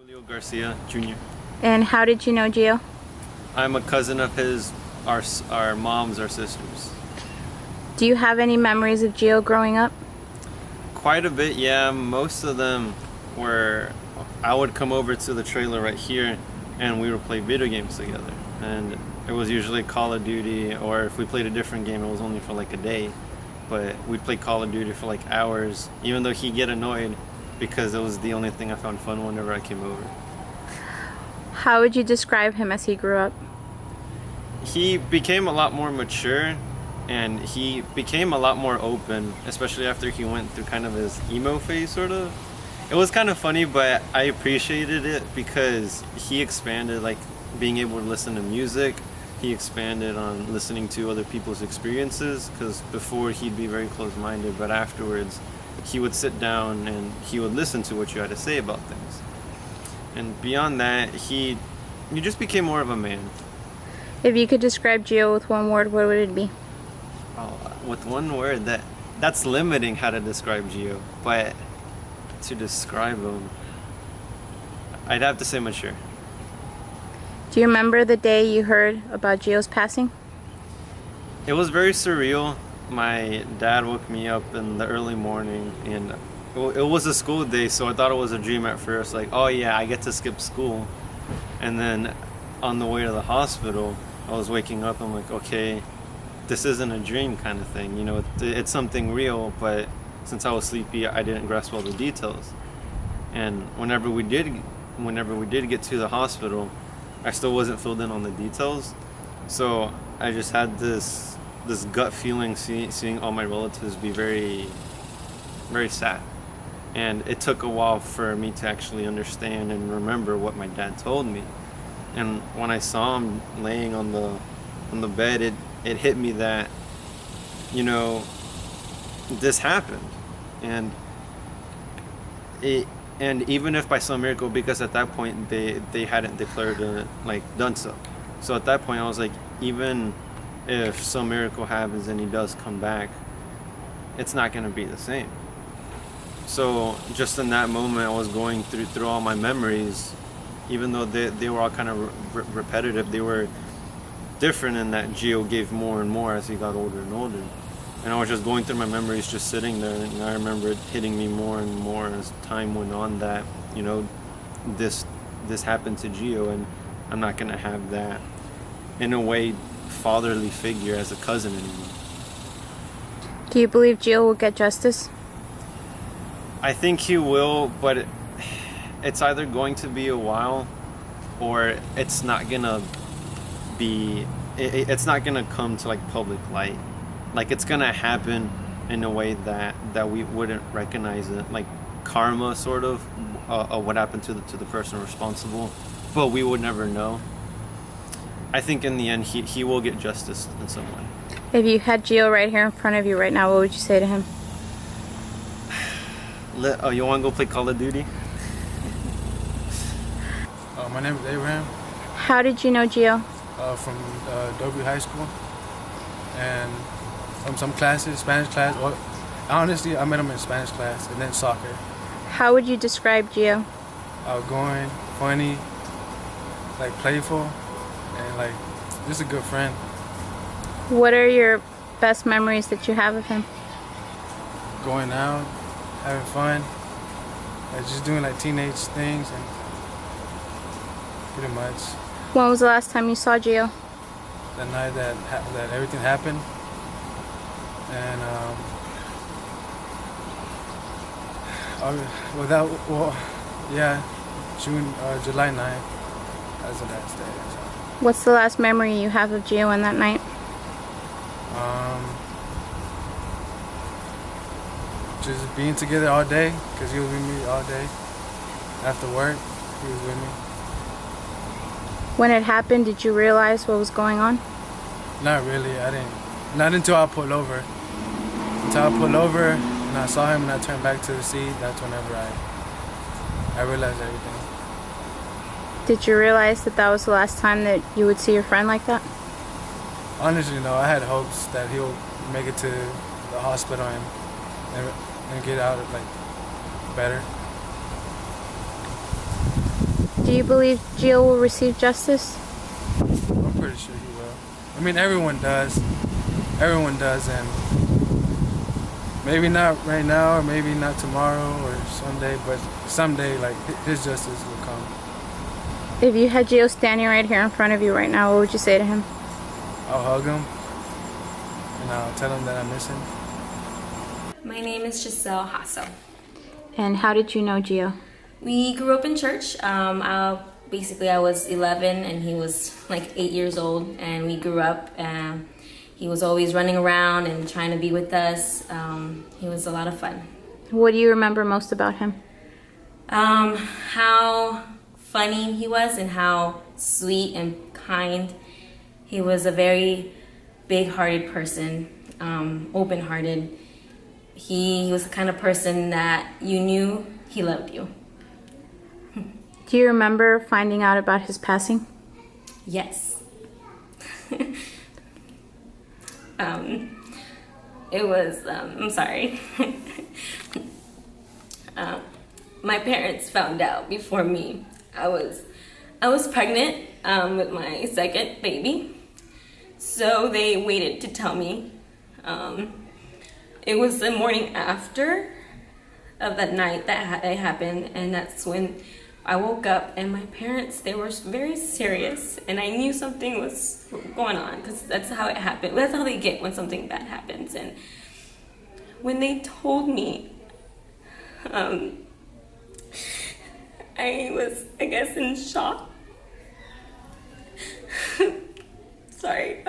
Julio Garcia Jr. And how did you know Gio? I'm a cousin of his. Our moms are sisters. Do you have any memories of Gio growing up? Quite a bit, yeah. Most of them were. I would come over to the trailer right here, and we would play video games together. And it was usually Call of Duty, or if we played a different game, it was only for like a day. But we'd play Call of Duty for like hours, even though he'd get annoyed because it was the only thing I found fun whenever I came over. How would you describe him as he grew up? He became a lot more mature, and he became a lot more open, especially after he went through kind of his emo phase, sort of. It was kind of funny, but I appreciated it because he expanded, like being able to listen to music. He expanded on listening to other people's experiences, because before he'd be very closed-minded, but afterwards he would sit down and he would listen to what you had to say about things. And beyond that, he just became more of a man. If you could describe Gio with one word, what would it be? With one word, that's limiting how to describe Gio, but to describe him, I'd have to say mature. Do you remember the day you heard about Gio's passing? It was very surreal. My dad woke me up in the early morning, and it was a school day, so I thought it was a dream at first, like, oh yeah, I get to skip school. And then on the way to the hospital, I was waking up, I'm like, okay, this isn't a dream kind of thing, you know, it's something real, but since I was sleepy, I didn't grasp all the details. And whenever we did get to the hospital, I still wasn't filled in on the details. So I just had this gut feeling seeing all my relatives be very, very sad. And it took a while for me to actually understand and remember what my dad told me. And when I saw him laying on the bed, it hit me that, you know, this happened. And even if by some miracle, because at that point they hadn't declared it, like, done so. So at that point I was like, even if some miracle happens and he does come back, it's not going to be the same. So just in that moment, I was going through all my memories, even though they were all kind of repetitive. They were different in that Gio gave more and more as he got older and older. And I was just going through my memories, just sitting there, and I remember it hitting me more and more as time went on that, you know, this happened to Gio, and I'm not going to have that, in a way, fatherly figure as a cousin anymore. Do you believe Gio will get justice? I think he will, but it's either going to be a while, or it's not gonna be. It's not gonna come to like public light. Like, it's gonna happen in a way that we wouldn't recognize it, like karma, sort of, what happened to the person responsible, but we would never know. I think in the end, he will get justice in some way. If you had Gio right here in front of you right now, what would you say to him? You want to go play Call of Duty? My name is Abraham. How did you know Gio? From W High School, and from some classes, Spanish class. Well, honestly, I met him in Spanish class, and then soccer. How would you describe Gio? Outgoing, funny, like playful, and like just a good friend. What are your best memories that you have of him? Going out, having fun, like just doing like teenage things, and pretty much. When was the last time you saw Gio? The night that everything happened, and July 9th. That's the last day. So. What's the last memory you have of Gio in that night? Just being together all day, because he was with me all day. After work, he was with me. When it happened, did you realize what was going on? Not really. I didn't. Not until I pulled over. Until I pulled over and I saw him and I turned back to the seat, that's whenever I realized everything. Did you realize that was the last time that you would see your friend like that? Honestly, no. I had hopes that he'll make it to the hospital and get out like better. Do you believe Gio will receive justice? I'm pretty sure he will. I mean, everyone does. Everyone does, and maybe not right now, or maybe not tomorrow or someday, but someday, like, his justice will come. If you had Gio standing right here in front of you right now, what would you say to him? I'll hug him, and I'll tell him that I miss him. My name is Giselle Hasso. And how did you know Gio? We grew up in church. Basically, I was 11 and he was like 8 years old, and we grew up. He was always running around and trying to be with us. He was a lot of fun. What do you remember most about him? How funny he was and how sweet and kind. He was a very big-hearted person, open-hearted. He was the kind of person that you knew he loved you. Do you remember finding out about his passing? Yes. It was, I'm sorry. My parents found out before me. I was pregnant with my second baby. So they waited to tell me. It was the morning after of that night that it happened, and that's when I woke up, and my parents, they were very serious, and I knew something was going on, because that's how it happened. That's how they get when something bad happens. And when they told me, I was, I guess, in shock. Sorry,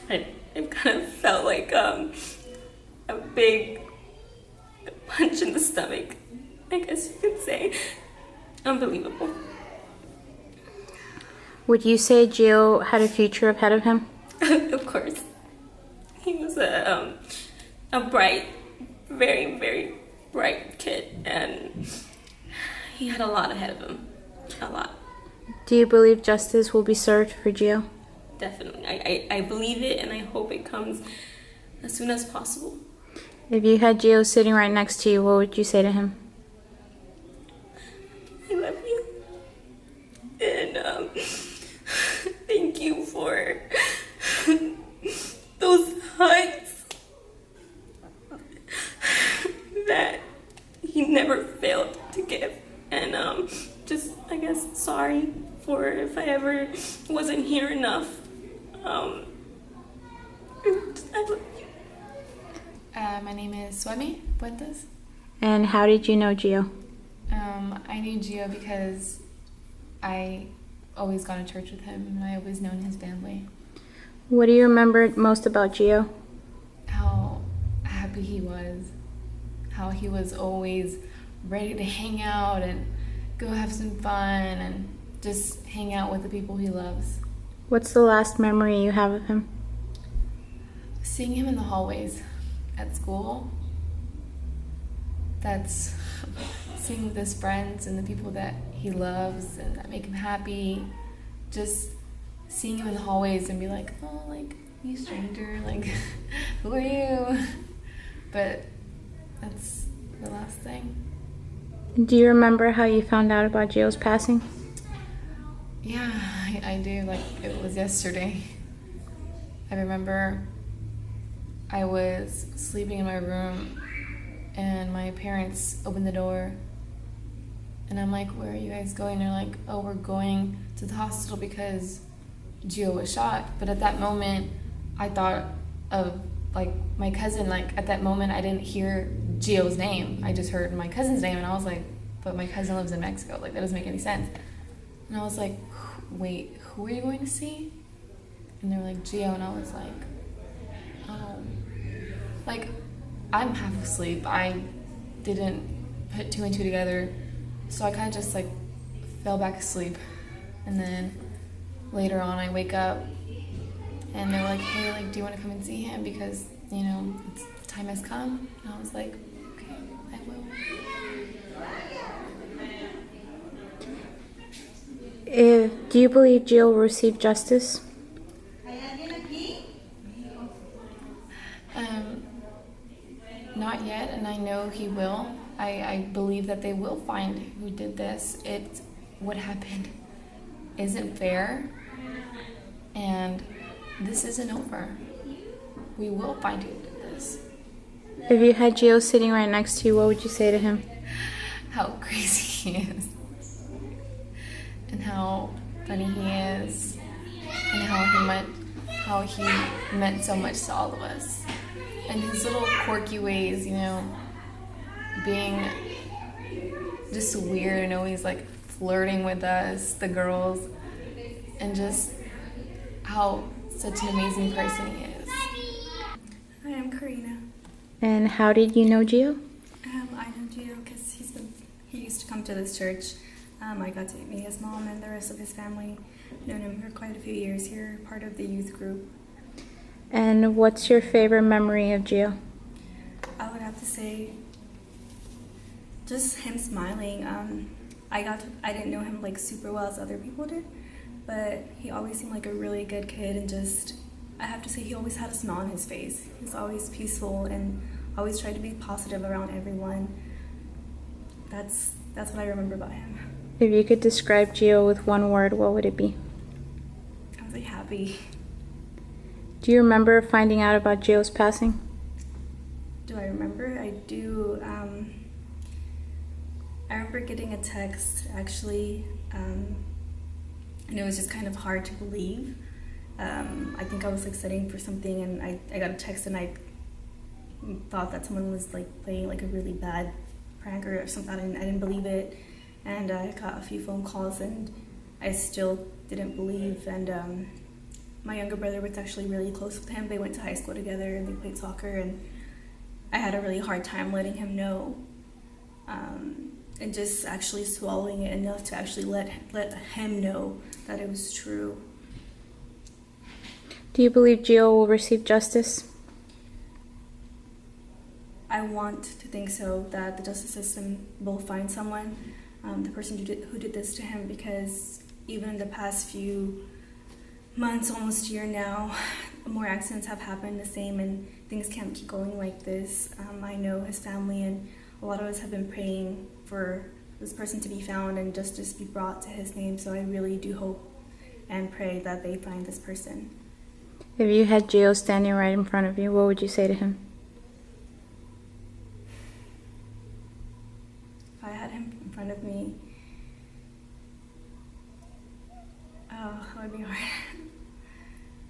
it kind of felt like a big punch in the stomach, I guess you could say. Unbelievable. Would you say Gio had a future ahead of him? Of course. He was a bright, very, very bright kid, and he had a lot ahead of him. A lot. Do you believe justice will be served for Gio? Definitely. I believe it, and I hope it comes as soon as possible. If you had Gio sitting right next to you, what would you say to him? I love you. And thank you for those hugs that he never failed to give. And just, I guess, sorry for if I ever wasn't here enough. I love you. My name is Swemi Puentes. And how did you know Gio? I knew Gio because I always gone to church with him, and I always known his family. What do you remember most about Gio? How happy he was. How he was always ready to hang out and go have some fun and just hang out with the people he loves. What's the last memory you have of him? Seeing him in the hallways at school. That's seeing with his friends and the people that he loves and that make him happy. Just seeing him in the hallways and be like, oh, like, you stranger, like, who are you? But that's the last thing. Do you remember how you found out about Gio's passing? Yeah, I do. Like, it was yesterday. I remember I was sleeping in my room and my parents opened the door and I'm like, where are you guys going? They're like, oh, we're going to the hospital because Gio was shot. But at that moment, I thought of, like, my cousin. Like, at that moment, I didn't hear Gio's name. I just heard my cousin's name, and I was like, but my cousin lives in Mexico. Like, that doesn't make any sense. And I was like, wait, who are you going to see? And they were like, Gio. And I was like, oh. Like, I'm half asleep. I didn't put two and two together. So I kind of just, like, fell back asleep. And then later on, I wake up, and they're like, hey, like, do you want to come and see him? Because, you know, the time has come. And I was like, okay, I will. Do you believe Gio will receive justice? Not yet, and I know he will. I believe that they will find who did this. what happened isn't fair, and this isn't over. We will find who did this. If you had Gio sitting right next to you, what would you say to him? How crazy he is, and how funny he is, and how he meant so much to all of us, and his little quirky ways, you know, being just weird and always like flirting with us, the girls, and just how such an amazing person he is. Hi, I'm Karina. And how did you know Gio? I know Gio because he used to come to this church. I got to meet his mom and the rest of his family. Known him for quite a few years here, part of the youth group. And what's your favorite memory of Gio? I would have to say just him smiling. I didn't know him like super well as other people did, but he always seemed like a really good kid, and just I have to say he always had a smile on his face. He was always peaceful and always tried to be positive around everyone. That's what I remember about him. If you could describe Gio with one word, what would it be? I was like happy. Do you remember finding out about Gio's passing? Do I remember? I do. I remember getting a text actually, and it was just kind of hard to believe. I think I was like studying for something, and I got a text, and I thought that someone was like playing like a really bad prank or something. I didn't believe it, and I got a few phone calls, and I still didn't believe. And my younger brother was actually really close with him. They went to high school together, and they played soccer, and I had a really hard time letting him know, and just actually swallowing it enough to actually let him know that it was true. Do you believe Gio will receive justice? I want to think so, that the justice system will find someone, the person who did this to him, because even in the past few months, almost a year now, more accidents have happened the same, and things can't keep going like this. I know his family and a lot of us have been praying for this person to be found and justice be brought to his name, so I really do hope and pray that they find this person. If you had Gio standing right in front of you, what would you say to him? If I had him in front of me, oh, that would be hard.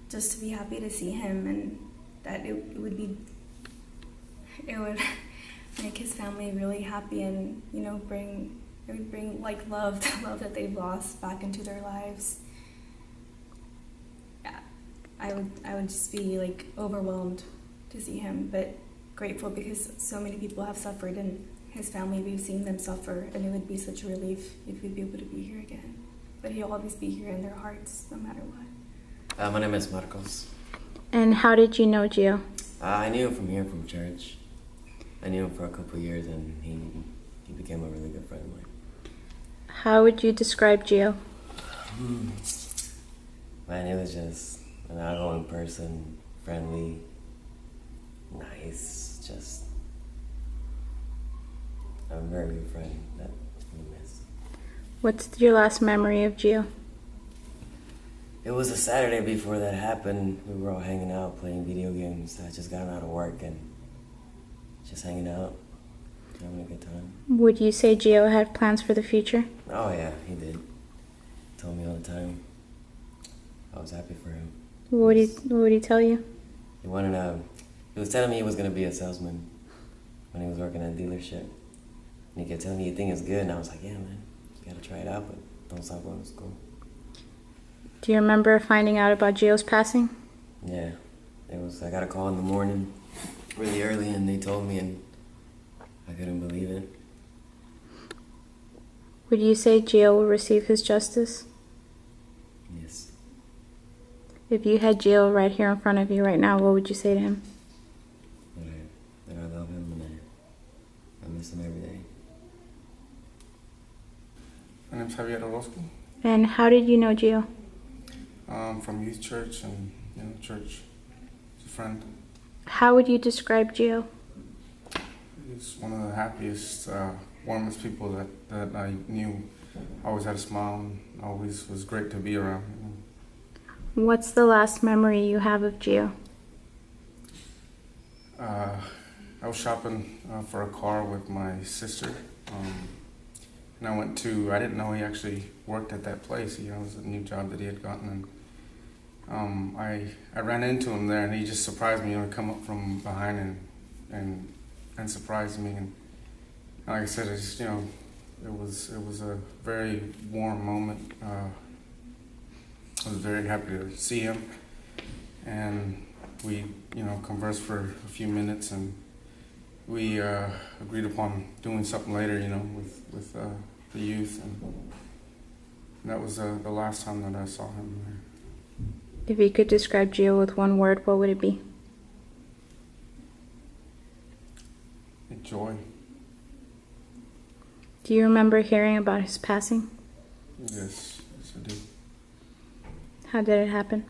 Just to be happy to see him, and that it would make his family really happy, and it would bring like love, the love that they've lost back into their lives. Yeah, I would just be like overwhelmed to see him, but grateful because so many people have suffered, and his family, we've seen them suffer, and it would be such a relief if we'd be able to be here again. But he'll always be here in their hearts, no matter what. My name is Marcos. And how did you know Gio? I knew him from here, from church. I knew him for a couple of years, and he became a really good friend of mine. How would you describe Gio? Man, he was just an outgoing person, friendly, nice, just a very good friend that we miss. What's your last memory of Gio? It was a Saturday before that happened. We were all hanging out, playing video games. I just gotten out of work and just hanging out, having a good time. Would you say Gio had plans for the future? Oh yeah, he did. Told me all the time. I was happy for him. What would he tell you? He was telling me he was gonna be a salesman when he was working at a dealership. And he kept telling me, "You think it's good?" And I was like, "Yeah, man, you gotta try it out, but don't stop going to school." Do you remember finding out about Gio's passing? Yeah, I got a call in the morning, really early, and they told me, and I couldn't believe it. Would you say Gio will receive his justice? Yes. If you had Gio right here in front of you right now, what would you say to him? That I love him and I miss him every day. My name's Javier Orozco. And how did you know Gio? From youth church and church. He's a friend. How would you describe Gio? He's one of the happiest, warmest people that I knew always had a smile and always was great to be around. What's the last memory you have of Gio? I was shopping for a car with my sister, and I didn't know he actually worked at that place. It was a new job that he had gotten, and I ran into him there, and he just surprised me. Come up from behind and surprised me, and like I said, it was a very warm moment. I was very happy to see him, and we conversed for a few minutes, and we agreed upon doing something later, with the youth, and that was the last time that I saw him there. If you could describe Gio with one word, what would it be? Joy. Do you remember hearing about his passing? Yes, I do. How did it happen?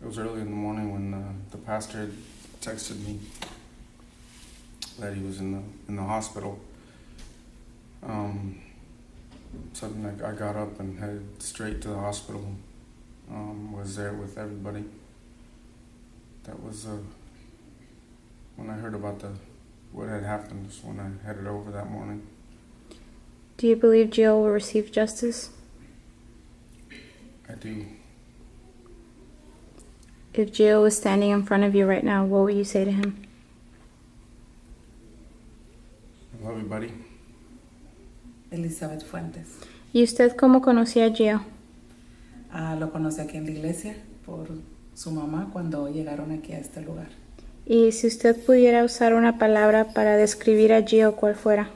It was early in the morning when the pastor had texted me that he was in the hospital. Suddenly I got up and headed straight to the hospital. Was there with everybody. That was when I heard about what had happened. Was when I headed over that morning. Do you believe Gio will receive justice? I do. If Gio was standing in front of you right now, what would you say to him? I love you, buddy. Elizabeth Fuentes. ¿Y usted cómo conocía a Gio? Lo conocí aquí en la iglesia por su mamá cuando llegaron aquí a este lugar. Y si usted pudiera usar una palabra para describir a Gio, ¿cuál fuera?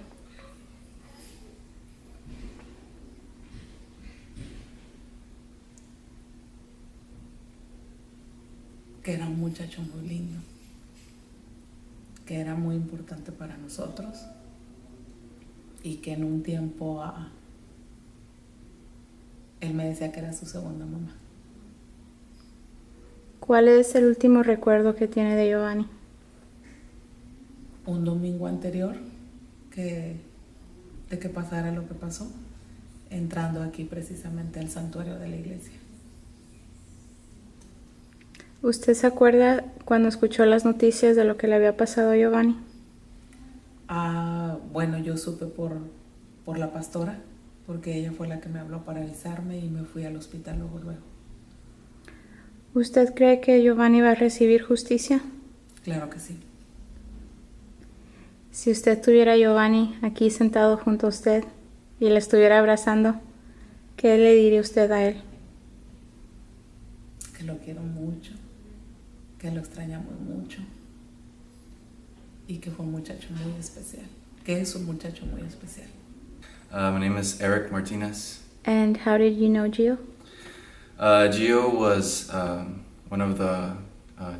Que era un muchacho muy lindo, que era muy importante para nosotros y que en un tiempo él me decía que era su segunda mamá. ¿Cuál es el último recuerdo que tiene de Giovanni? Un domingo anterior de que pasara lo que pasó, entrando aquí precisamente al santuario de la iglesia. ¿Usted se acuerda cuando escuchó las noticias de lo que le había pasado a Giovanni? Bueno, yo supe por la pastora, porque ella fue la que me habló para avisarme y me fui al hospital luego. ¿Usted cree que Giovanni va a recibir justicia? Claro que sí. Si usted tuviera a Giovanni aquí sentado junto a usted y le estuviera abrazando, ¿qué le diría usted a él? Que lo quiero mucho, que lo extrañamos mucho y que fue un muchacho muy especial, que es un muchacho muy especial. My name is Eric Martinez. And how did you know Gio? Gio was one of the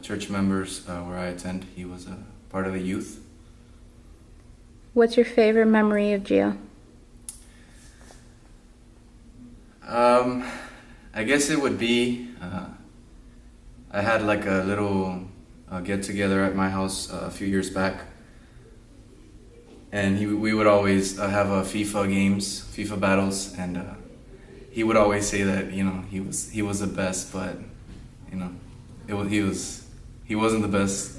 church members where I attend. He was a part of the youth. What's your favorite memory of Gio? I guess it would be, I had like a little get together at my house a few years back, and we would always have FIFA games, FIFA battles, and he would always say that he was the best, but he wasn't the best.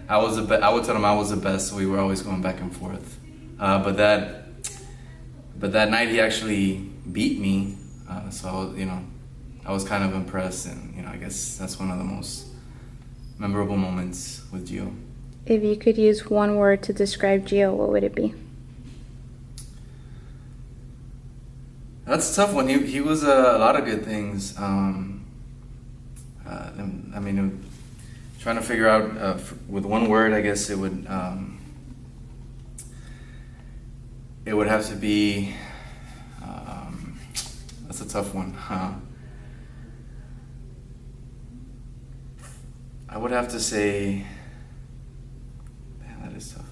I would tell him I was the best, so we were always going back and forth. But that night he actually beat me, so I was kind of impressed, and I guess that's one of the most memorable moments with Gio. If you could use one word to describe Gio, what would it be? That's a tough one. He was a lot of good things. Trying to figure out with one word, I guess it would have to be. That's a tough one. I would have to say. Man, that is tough.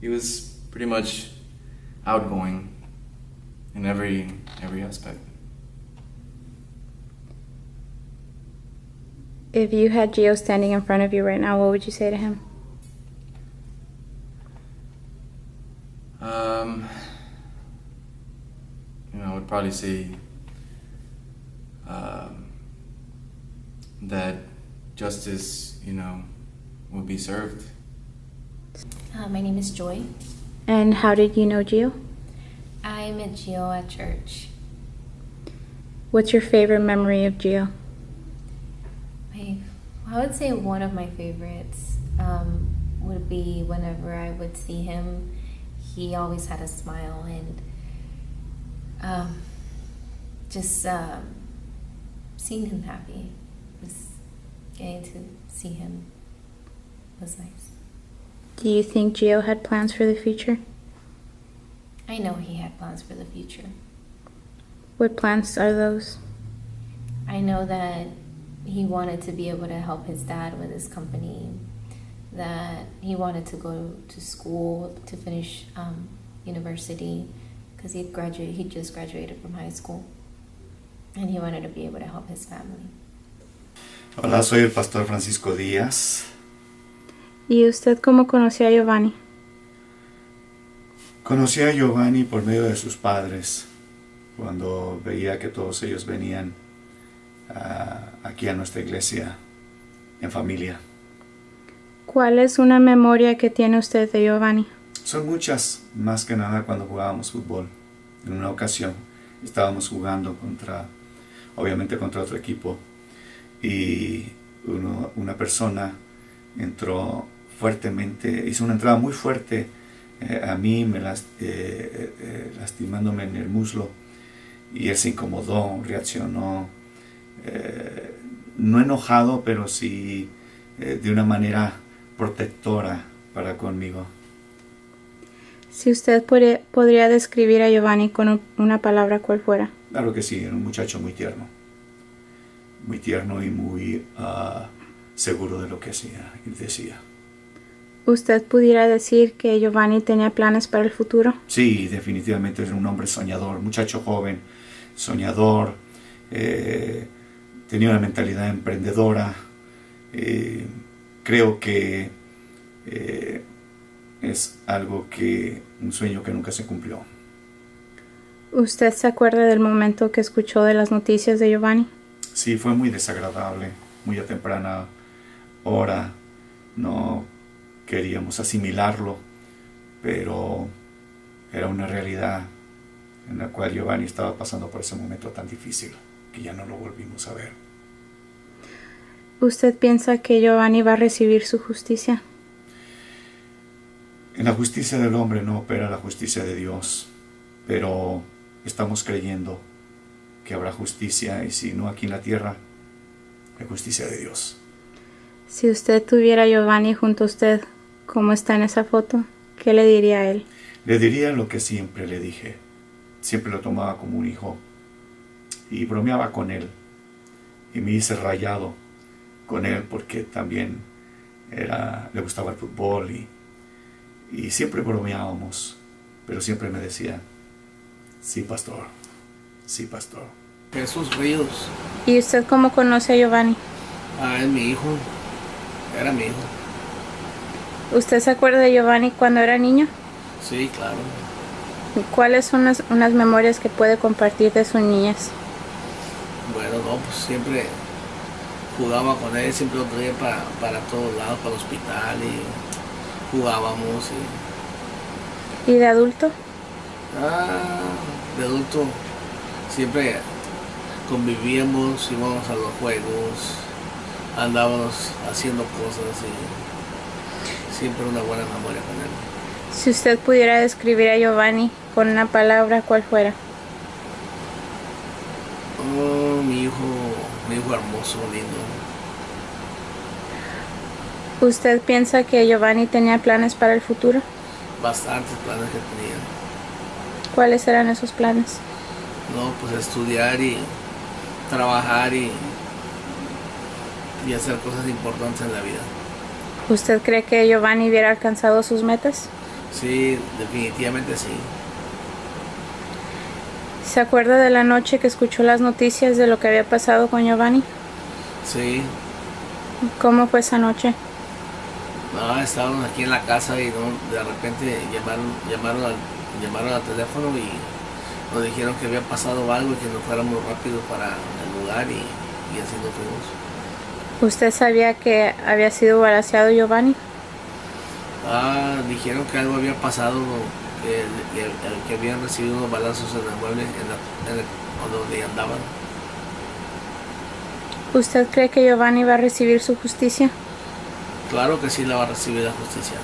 He was pretty much outgoing in every aspect. If you had Gio standing in front of you right now, what would you say to him? I would probably say that justice, will be served. My name is Joy. And how did you know Gio? I met Gio at church. What's your favorite memory of Gio? I would say one of my favorites would be whenever I would see him. He always had a smile, and just seeing him happy, just getting to see him was nice. Do you think Gio had plans for the future? I know he had plans for the future. What plans are those? I know that he wanted to be able to help his dad with his company, that he wanted to go to school to finish university, because he just graduated from high school, and he wanted to be able to help his family. Hola, soy el pastor Francisco Díaz. ¿Y usted cómo conoció a Giovanni? Conocí a Giovanni por medio de sus padres, cuando veía que todos ellos venían aquí a nuestra iglesia en familia. ¿Cuál es una memoria que tiene usted de Giovanni? Son muchas, más que nada cuando jugábamos fútbol. En una ocasión estábamos jugando obviamente contra otro equipo, y una persona entró fuertemente, hizo una entrada muy fuerte a mí, lastimándome en el muslo, y él se incomodó, reaccionó, no enojado, pero sí de una manera protectora para conmigo. Si usted podría describir a Giovanni con una palabra, ¿cuál fuera? Claro que sí, era un muchacho muy tierno y muy seguro de lo que hacía y decía. ¿Usted pudiera decir que Giovanni tenía planes para el futuro? Sí, definitivamente era un hombre soñador, muchacho joven, soñador, tenía una mentalidad emprendedora. Creo que es un sueño que nunca se cumplió. ¿Usted se acuerda del momento que escuchó de las noticias de Giovanni? Sí, fue muy desagradable, muy a temprana hora. No queríamos asimilarlo, pero era una realidad en la cual Giovanni estaba pasando por ese momento tan difícil que ya no lo volvimos a ver. ¿Usted piensa que Giovanni va a recibir su justicia? En la justicia del hombre no opera la justicia de Dios, pero estamos creyendo que habrá justicia, y si no aquí en la tierra, la justicia de Dios. Si usted tuviera a Giovanni junto a usted, como está en esa foto, ¿qué le diría a él? Le diría lo que siempre le dije. Siempre lo tomaba como un hijo y bromeaba con él, y me hice rayado con él porque también le gustaba el fútbol, y siempre bromeábamos, pero siempre me decía: sí, pastor, sí, pastor. Jesús Ríos. ¿Y usted cómo conoce a Giovanni? Es mi hijo, era mi hijo. ¿Usted se acuerda de Giovanni cuando era niño? Sí, claro. ¿Cuáles son unas memorias que puede compartir de su niñez? Bueno, pues siempre jugaba con él, siempre lo traía para todos lados, para el hospital, y jugábamos. ¿Y de adulto? De adulto siempre convivíamos, íbamos a los juegos, andábamos haciendo cosas, y siempre una buena memoria con él. Si usted pudiera describir a Giovanni con una palabra, ¿cuál fuera? Mi hijo hermoso, lindo. ¿Usted piensa que Giovanni tenía planes para el futuro? Bastantes planes que tenía. ¿Cuáles eran esos planes? No, pues estudiar y trabajar y hacer cosas importantes en la vida. ¿Usted cree que Giovanni hubiera alcanzado sus metas? Sí, definitivamente sí. ¿Se acuerda de la noche que escuchó las noticias de lo que había pasado con Giovanni? Sí. ¿Cómo fue esa noche? No, estábamos aquí en la casa y de repente llamaron al teléfono y nos dijeron que había pasado algo y que nos fuéramos rápido para el lugar y así nos fuimos. ¿Usted sabía que había sido balaceado Giovanni? Dijeron que algo había pasado, que habían recibido unos balazos en el mueble donde andaban. ¿Usted cree que Giovanni va a recibir su justicia? Claro que sí la va a recibir la justicia.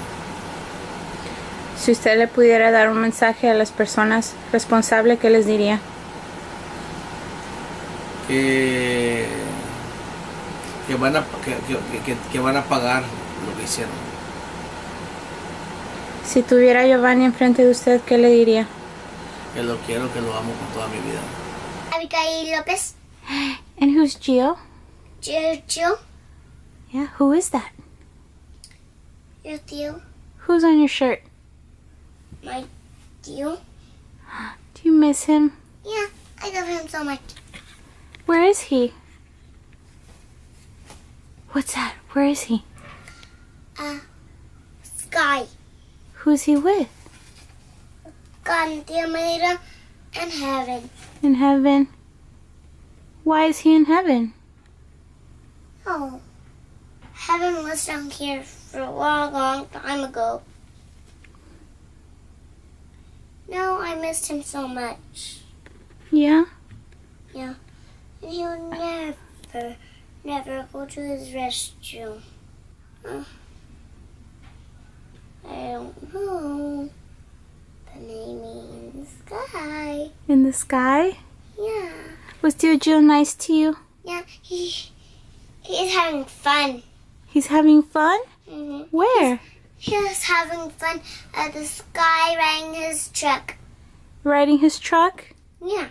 Si usted le pudiera dar un mensaje a las personas responsables, ¿qué les diría? Que van a pagar lo que hicieron. Si tuviera a Giovanni enfrente de usted, ¿qué le diría? Que lo quiero, que lo amo con toda mi vida. Abigail Lopez. And who's Gio? Gio. Yeah, who is that? Your tío. Who's on your shirt? My tío. Do you miss him? Yeah, I love him so much. Where is he? What's that? Where is he? Sky. Who's he with? God and Tía Maria and heaven. In heaven. Why is he in heaven? Oh. Heaven was down here for a long, long time ago. No, I missed him so much. Yeah? Yeah. And he would never go to his restroom. I don't know. But maybe in the sky. In the sky? Yeah. Was Tio Gio nice to you? Yeah, he's having fun. He's having fun? Mm-hmm. Where? He's having fun at the sky riding his truck. Riding his truck? Yeah.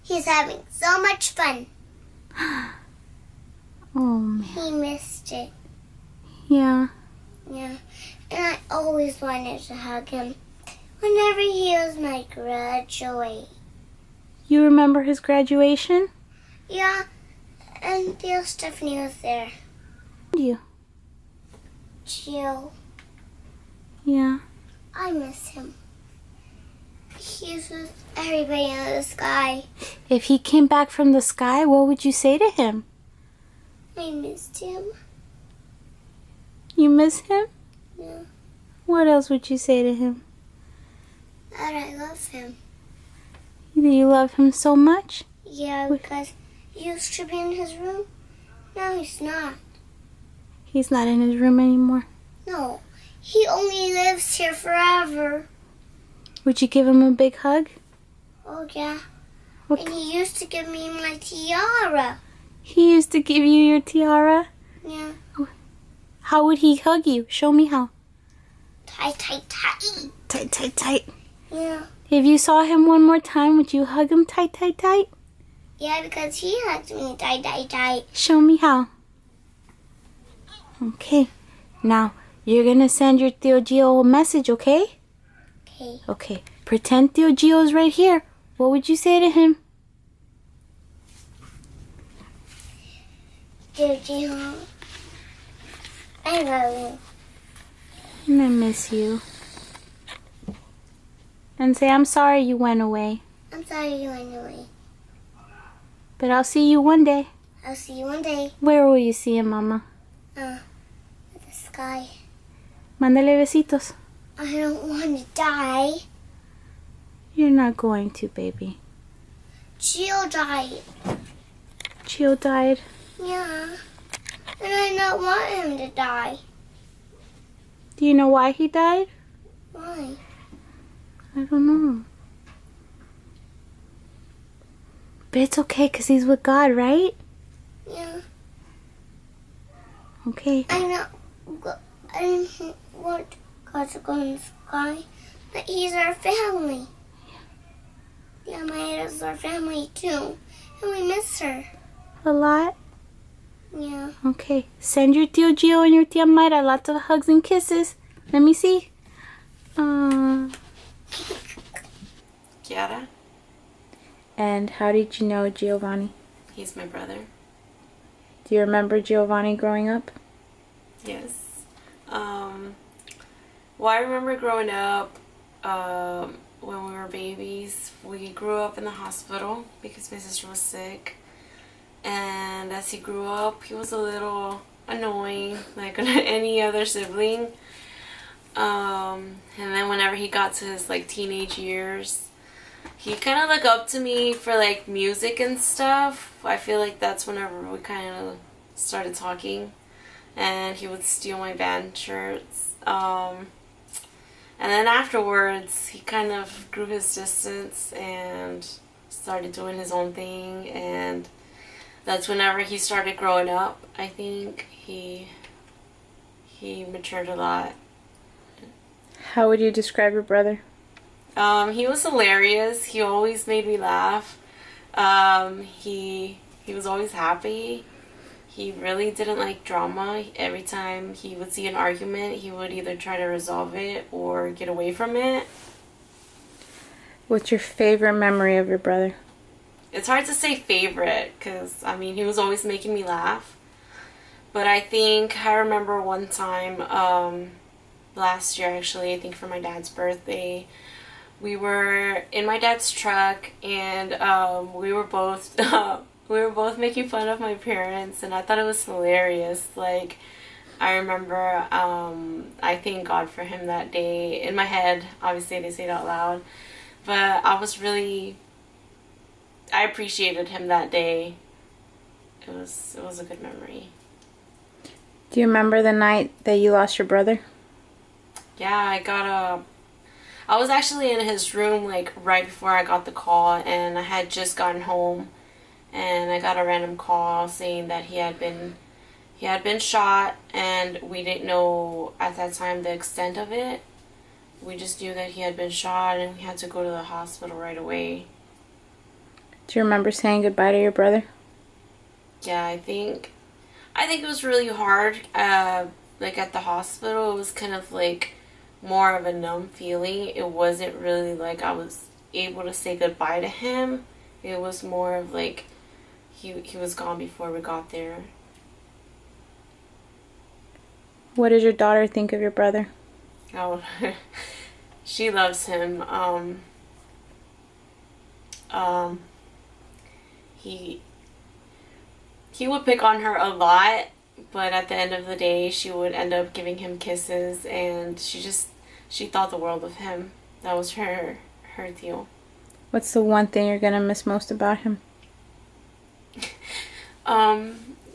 He's having so much fun. Oh, man. He missed it. Yeah. Yeah. And I always wanted to hug him whenever he was my graduate. You remember his graduation? Yeah. And Theo Stephanie was there. You? Jill. Yeah. I miss him. He's with everybody in the sky. If he came back from the sky, what would you say to him? I missed him. You miss him? Yeah. What else would you say to him? That I love him. You love him so much? Yeah, because he used to be in his room. Now he's not. He's not in his room anymore. No. He only lives here forever. Would you give him a big hug? Oh, yeah. What And he used to give me my tiara. He used to give you your tiara? Yeah. How would he hug you? Show me how. Tight, tight, tight. Tight, tight, tight. Yeah. If you saw him one more time, would you hug him tight, tight, tight? Yeah, because he hugged me tight, tight, tight. Show me how. Okay. Now, you're going to send your Tio Gio a message, okay? Okay. Okay. Pretend Tio Gio is right here. What would you say to him? Gio, I love you. And I miss you. And say, I'm sorry you went away. I'm sorry you went away. But I'll see you one day. I'll see you one day. Where will you see him, Mama? At the sky. Mándale besitos. I don't want to die. You're not going to, baby. Gio died. Gio died. Yeah. And I don't want him to die. Do you know why he died? Why? I don't know. But it's okay because he's with God, right? Yeah. Okay. I know. I didn't want God to go in the sky, but he's our family. Yeah, Maya's our family too, and we miss her. A lot? Yeah. Okay. Send your Tio Gio and your Tia Mayra lots of hugs and kisses. Let me see. Chiara, And how did you know Giovanni? he's my brother. Do you remember Giovanni growing up? Yes. Well, I remember growing up, when we were babies, we grew up in the hospital because my sister was sick. And as he grew up, he was a little annoying, like any other sibling. And then whenever he got to his like teenage years, he kind of looked up to me for like music and stuff. I feel like that's whenever we kind of started talking, and he would steal my band shirts. And then afterwards, he kind of grew his distance and started doing his own thing, and that's whenever he started growing up. I think he matured a lot. How would you describe your brother? He was hilarious. He always made me laugh. He was always happy. He really didn't like drama. Every time he would see an argument, he would either try to resolve it or get away from it. What's your favorite memory of your brother? It's hard to say favorite because, I mean, he was always making me laugh. But I think I remember one time, last year actually, I think for my dad's birthday, we were in my dad's truck, and we were both making fun of my parents, and I thought it was hilarious. Like, I remember I thank God for him that day. In my head, obviously I didn't say it out loud, but I appreciated him that day. It was a good memory. Do you remember the night that you lost your brother? Yeah, I was actually in his room like right before I got the call, and I had just gotten home, and I got a random call saying that he had been shot, and we didn't know at that time the extent of it. We just knew that he had been shot, and we had to go to the hospital right away. Do you remember saying goodbye to your brother? Yeah, I think it was really hard. Like at the hospital, it was kind of like more of a numb feeling. It wasn't really like I was able to say goodbye to him. It was more of like he was gone before we got there. What does your daughter think of your brother? Oh, she loves him. He would pick on her a lot, but at the end of the day, she would end up giving him kisses, and she thought the world of him. That was her deal. What's the one thing you're gonna miss most about him?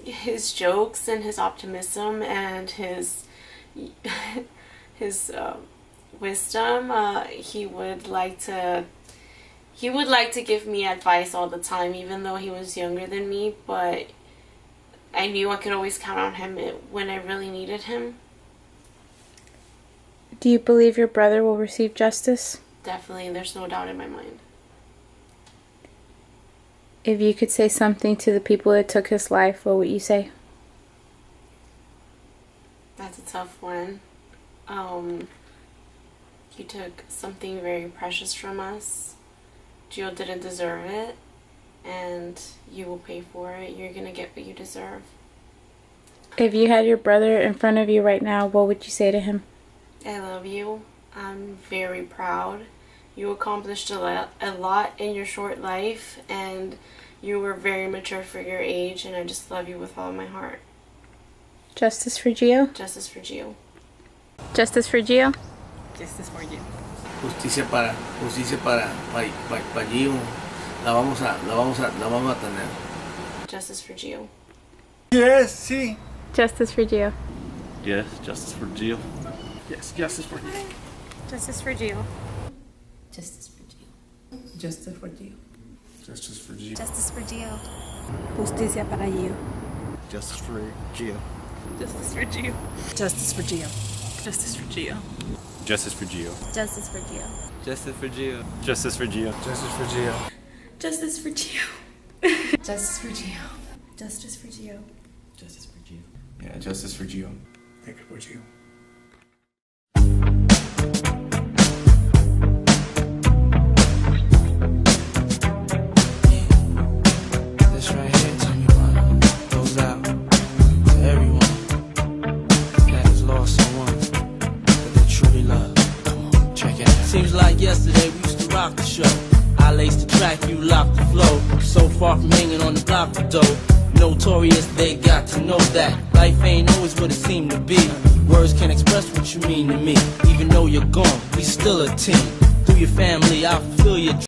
His jokes and his optimism and his wisdom. He would like to give me advice all the time, even though he was younger than me, but I knew I could always count on him when I really needed him. Do you believe your brother will receive justice? Definitely, there's no doubt in my mind. If you could say something to the people that took his life, what would you say? That's a tough one. He took something very precious from us. Gio didn't deserve it, and you will pay for it. You're gonna get what you deserve. If you had your brother in front of you right now, what would you say to him? I love you. I'm very proud. You accomplished a lot in your short life, and you were very mature for your age, and I just love you with all my heart. Justice for Gio? Justice for Gio. Justice for Gio? Justice for Gio. Justicia para Gio. La vamos a tener. Justice for Gio. Yes, sí. Justice for Gio. Yes, justice for Gio. Yes, justice for Gio. Justice for Gio. Justice for Gio. Justice for Gio. Justice for Gio. Justice for Gio. Justicia para Gio. Justice for Gio. Justice for Gio. Justice for Gio. Justice for Gio. Justice for Gio. Justice for Gio. Justice for Gio. Justice for Gio. Justice for Gio. Justice for Gio. Justice for Gio. Justice for Gio. Justice for Gio. Yeah, justice for Gio. Thank you for Gio. This right here, tell me one, goes out to everyone that has lost someone that they truly love. Seems like yesterday we used to rock the show. I laced the track, you locked the flow. So far from hanging on the block for dough. Notorious, they got to know that life ain't always what it seemed to be. Words can't express what you mean to me. Even though you're gone, we still a team. Through your family, I fulfill your dreams.